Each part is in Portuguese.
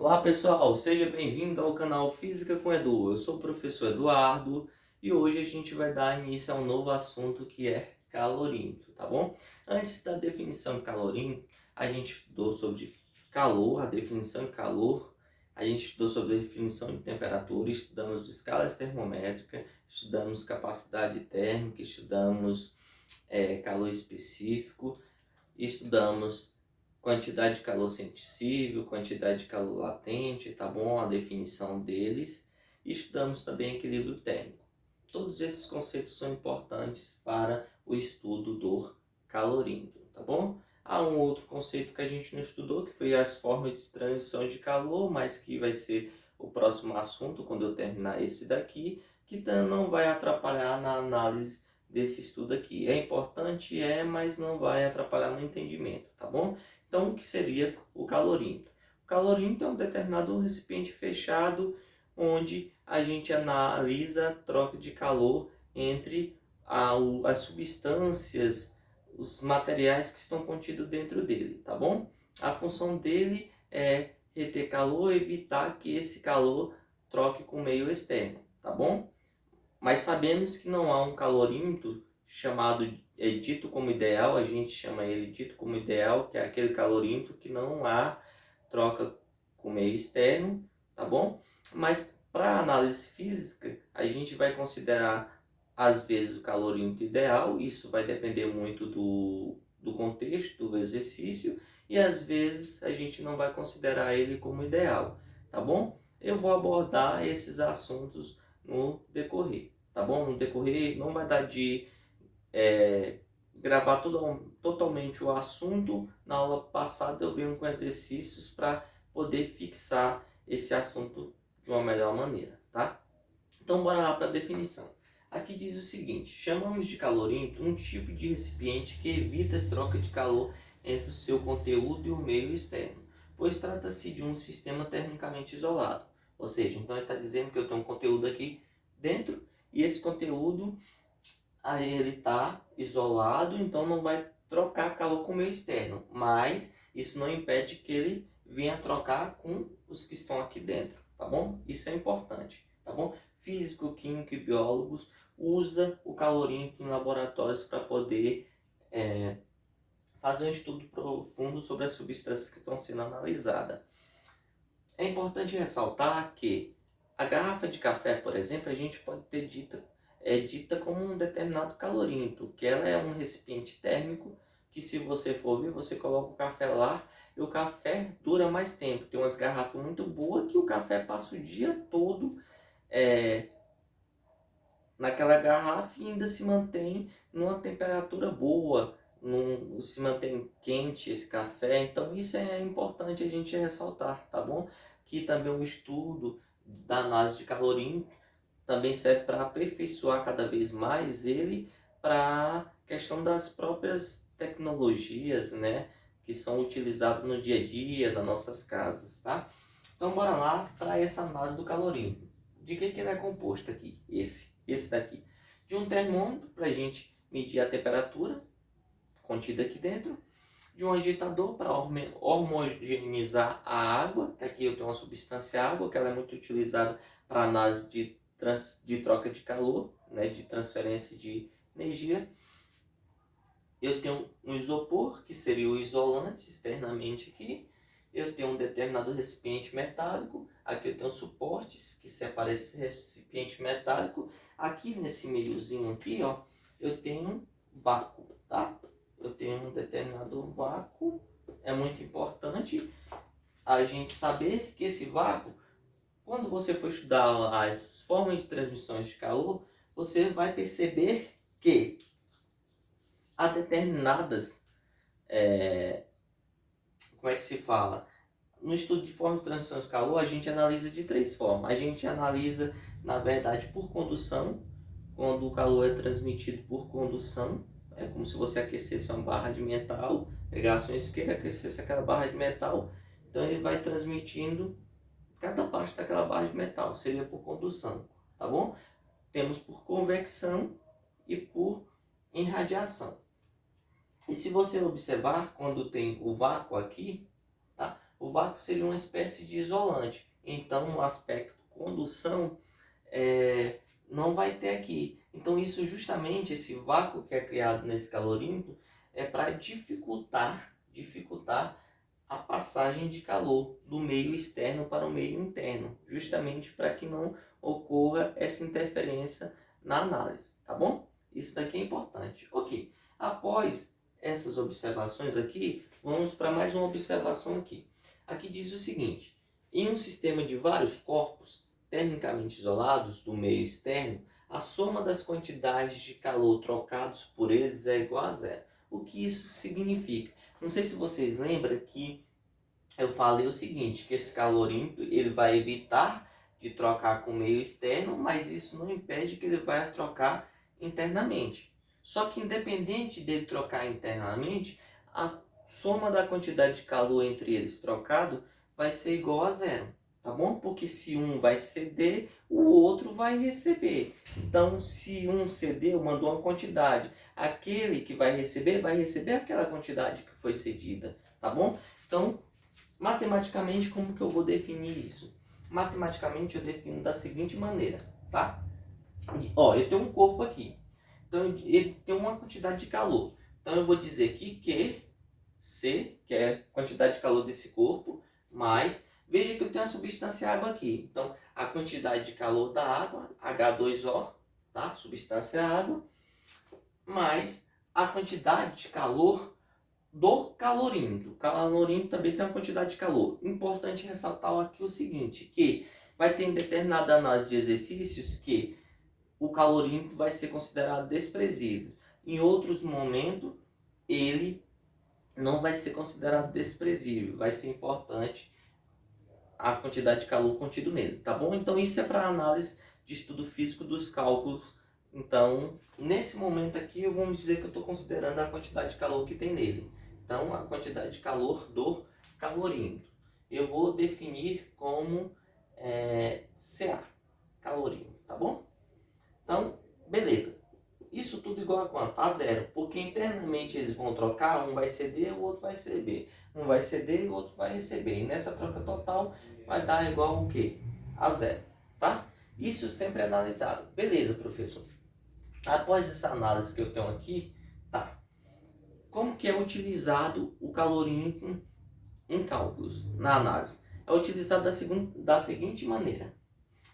Olá pessoal, seja bem-vindo ao canal Física com Edu. Eu sou o professor Eduardo e hoje a gente vai dar início a um novo assunto que é calorímetro, tá bom? Antes da definição de calorímetro, a gente estudou sobre calor, a definição de calor, a gente estudou sobre a definição de temperatura, estudamos escalas termométricas, estudamos capacidade térmica, estudamos calor específico, estudamos quantidade de calor sensível, quantidade de calor latente, tá bom? A definição deles. E estudamos também equilíbrio térmico. Todos esses conceitos são importantes para o estudo do calorímetro, tá bom? Há um outro conceito que a gente não estudou, que foi as formas de transição de calor, mas que vai ser o próximo assunto quando eu terminar esse daqui, que não vai atrapalhar na análise desse estudo aqui. É importante, mas não vai atrapalhar no entendimento, tá bom? Então, o que seria o calorímetro? O calorímetro é um determinado recipiente fechado onde a gente analisa a troca de calor entre as substâncias, os materiais que estão contidos dentro dele, tá bom? A função dele é reter calor, evitar que esse calor troque com o meio externo, tá bom? Mas sabemos que não há um calorímetro chamado, dito como ideal, a gente chama ele dito como ideal, que é aquele calorímetro que não há troca com o meio externo, tá bom? Mas para análise física, a gente vai considerar às vezes o calorímetro ideal, isso vai depender muito do contexto do exercício, e às vezes a gente não vai considerar ele como ideal, tá bom? Eu vou abordar esses assuntos no decorrer, tá bom? No decorrer não vai dar de gravar totalmente o assunto. Na aula passada eu venho com exercícios para poder fixar esse assunto de uma melhor maneira, tá? Então bora lá para a definição. Aqui diz o seguinte: chamamos de calorímetro um tipo de recipiente que evita a troca de calor entre o seu conteúdo e o meio externo, pois trata-se de um sistema termicamente isolado. Ou seja, então ele está dizendo que eu tenho um conteúdo aqui dentro e esse conteúdo aí ele está isolado, então não vai trocar calor com o meio externo, mas isso não impede que ele venha trocar com os que estão aqui dentro, tá bom? Isso é importante, tá bom? Físico, químico e biólogos usa o calorímetro em laboratórios para poder fazer um estudo profundo sobre as substâncias que estão sendo analisadas. É importante ressaltar que a garrafa de café, por exemplo, a gente pode ter dita como um determinado calorímetro, que ela é um recipiente térmico que, se você for ver, você coloca o café lá e o café dura mais tempo. Tem umas garrafas muito boas que o café passa o dia todo é, naquela garrafa e ainda se mantém numa temperatura boa, se mantém quente esse café. Então isso é importante a gente ressaltar, tá bom? Que também o estudo da análise de calorímetro também serve para aperfeiçoar cada vez mais ele para a questão das próprias tecnologias, né, que são utilizadas no dia a dia das nossas casas, tá? Então bora lá para essa análise do calorímetro. De que ele é composto aqui? Esse daqui. De um termômetro para a gente medir a temperatura contida aqui dentro. De um agitador para homogeneizar a água, que aqui eu tenho uma substância água, que ela é muito utilizada para análise de troca de calor, né, de transferência de energia. Eu tenho um isopor, que seria o isolante externamente aqui. Eu tenho um determinado recipiente metálico. Aqui eu tenho suportes que separam esse recipiente metálico. Aqui nesse meiozinho aqui, ó, eu tenho um vácuo, tá? Eu tenho um determinado vácuo. É muito importante a gente saber que esse vácuo, quando você for estudar as formas de transmissões de calor, você vai perceber que há determinadas, como é que se fala? No estudo de formas de transição de calor, a gente analisa de três formas. A gente analisa, na verdade, por condução, quando o calor é transmitido por condução. É como se você aquecesse uma barra de metal, pegasse um isqueiro e aquecesse aquela barra de metal. Então ele vai transmitindo cada parte daquela barra de metal, seria por condução, tá bom? Temos por convecção e por irradiação. E se você observar, quando tem o vácuo aqui, tá? O vácuo seria uma espécie de isolante. Então, o aspecto condução não vai ter aqui. Então, isso justamente, esse vácuo que é criado nesse calorímetro, é para dificultar a passagem de calor do meio externo para o meio interno, justamente para que não ocorra essa interferência na análise, tá bom? Isso daqui é importante. Ok, após essas observações aqui, vamos para mais uma observação aqui. Aqui diz o seguinte: em um sistema de vários corpos termicamente isolados do meio externo, a soma das quantidades de calor trocados por eles é igual a zero. O que isso significa? Não sei se vocês lembram que eu falei o seguinte, que esse calorímetro ele vai evitar de trocar com o meio externo, mas isso não impede que ele vai trocar internamente. Só que independente dele trocar internamente, a soma da quantidade de calor entre eles trocado vai ser igual a zero, tá bom? Porque se um vai ceder, o outro vai receber. Então, se um cedeu, mandou uma quantidade, aquele que vai receber aquela quantidade que foi cedida, tá bom? Então, matematicamente, como que eu vou definir isso? Matematicamente, eu defino da seguinte maneira, tá? Ó, eu tenho um corpo aqui. Então, ele tem uma quantidade de calor. Então, eu vou dizer que Q, C, que é a quantidade de calor desse corpo, mais... Veja que eu tenho a substância água aqui. Então, a quantidade de calor da água, H2O, tá? Substância água, mais a quantidade de calor do calorímetro. O calorímetro também tem uma quantidade de calor. Importante ressaltar aqui o seguinte, que vai ter em determinada análise de exercícios que o calorímetro vai ser considerado desprezível. Em outros momentos, ele não vai ser considerado desprezível. Vai ser importante a quantidade de calor contido nele, tá bom? Então, isso é para análise de estudo físico dos cálculos. Então, nesse momento aqui, vamos dizer que eu estou considerando a quantidade de calor que tem nele. Então, a quantidade de calor do calorímetro. Eu vou definir como CA, calorímetro, tá bom? Então, beleza. Isso tudo igual a quanto? A zero. Porque internamente eles vão trocar, um vai ceder, o outro vai receber. Um vai ceder e o outro vai receber. E nessa troca total vai dar igual ao quê? A zero, tá? Isso sempre é analisado. Beleza, professor. Após essa análise que eu tenho aqui, tá? Como que é utilizado o calorímetro em cálculos, na análise? É utilizado da seguinte maneira.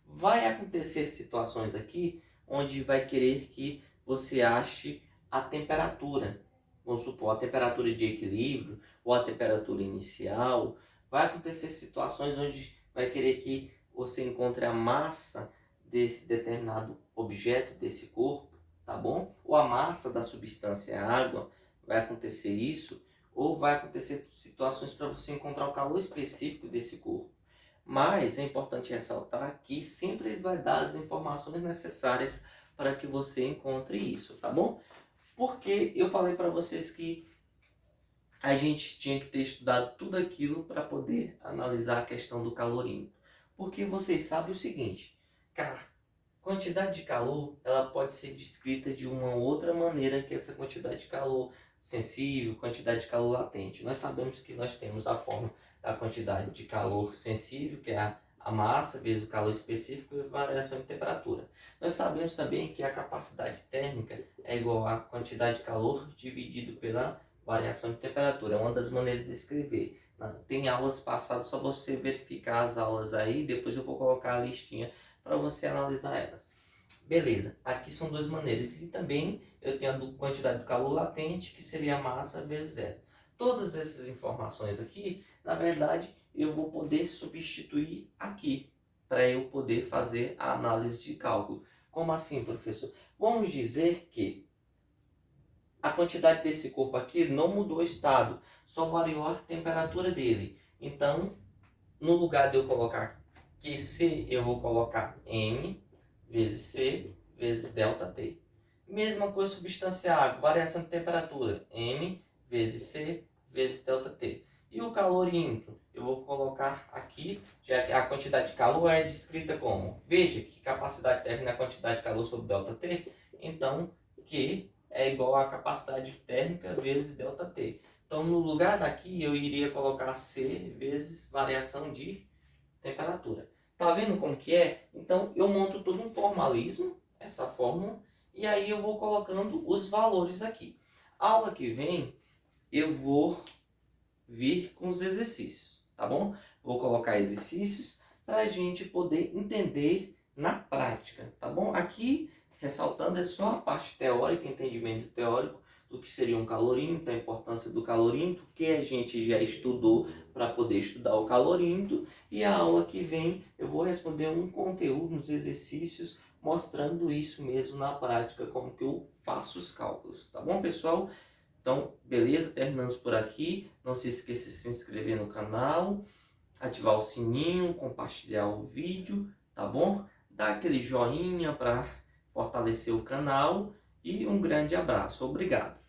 Vai acontecer situações aqui onde vai querer que você ache a temperatura. Vamos supor, a temperatura de equilíbrio ou a temperatura inicial. Vai acontecer situações onde vai querer que você encontre a massa desse determinado objeto, desse corpo, tá bom? Ou a massa da substância água, vai acontecer isso. Ou vai acontecer situações para você encontrar o calor específico desse corpo. Mas é importante ressaltar que sempre ele vai dar as informações necessárias para que você encontre isso, tá bom? Porque eu falei para vocês que a gente tinha que ter estudado tudo aquilo para poder analisar a questão do calorímetro. Porque vocês sabem o seguinte, cara, quantidade de calor ela pode ser descrita de uma outra maneira que essa quantidade de calor sensível, quantidade de calor latente. Nós sabemos que nós temos a forma da quantidade de calor sensível, que é a massa, vezes o calor específico e variação de temperatura. Nós sabemos também que a capacidade térmica é igual à quantidade de calor dividido pela variação de temperatura. É uma das maneiras de escrever. Tem aulas passadas, só você verificar as aulas aí, depois eu vou colocar a listinha para você analisar elas. Beleza, aqui são duas maneiras. E também eu tenho a quantidade de calor latente, que seria a massa vezes zero. Todas essas informações aqui, na verdade, eu vou poder substituir aqui, para eu poder fazer a análise de cálculo. Como assim, professor? Vamos dizer que a quantidade desse corpo aqui não mudou o estado, só variou a temperatura dele. Então, no lugar de eu colocar QC, eu vou colocar M vezes C vezes ΔT. Mesma coisa substância água, variação de temperatura, M vezes C vezes ΔT. E o calorímetro, eu vou colocar aqui, já que a quantidade de calor é descrita como, veja que capacidade térmica é a quantidade de calor sobre ΔT, então Q é igual a capacidade térmica vezes ΔT. Então, no lugar daqui, eu iria colocar C vezes variação de temperatura. Tá vendo como que é? Então, eu monto todo um formalismo, essa fórmula, e aí eu vou colocando os valores aqui. A aula que vem, eu vou vir com os exercícios, tá bom? Vou colocar exercícios para a gente poder entender na prática, tá bom? Aqui, ressaltando, é só a parte teórica, entendimento teórico do que seria um calorímetro, a importância do calorímetro, o que a gente já estudou para poder estudar o calorímetro, e a aula que vem eu vou responder um conteúdo, uns exercícios, mostrando isso mesmo na prática, como que eu faço os cálculos, tá bom, pessoal? Então, beleza, terminamos por aqui. Não se esqueça de se inscrever no canal, ativar o sininho, compartilhar o vídeo, tá bom? Dá aquele joinha para fortalecer o canal e um grande abraço. Obrigado.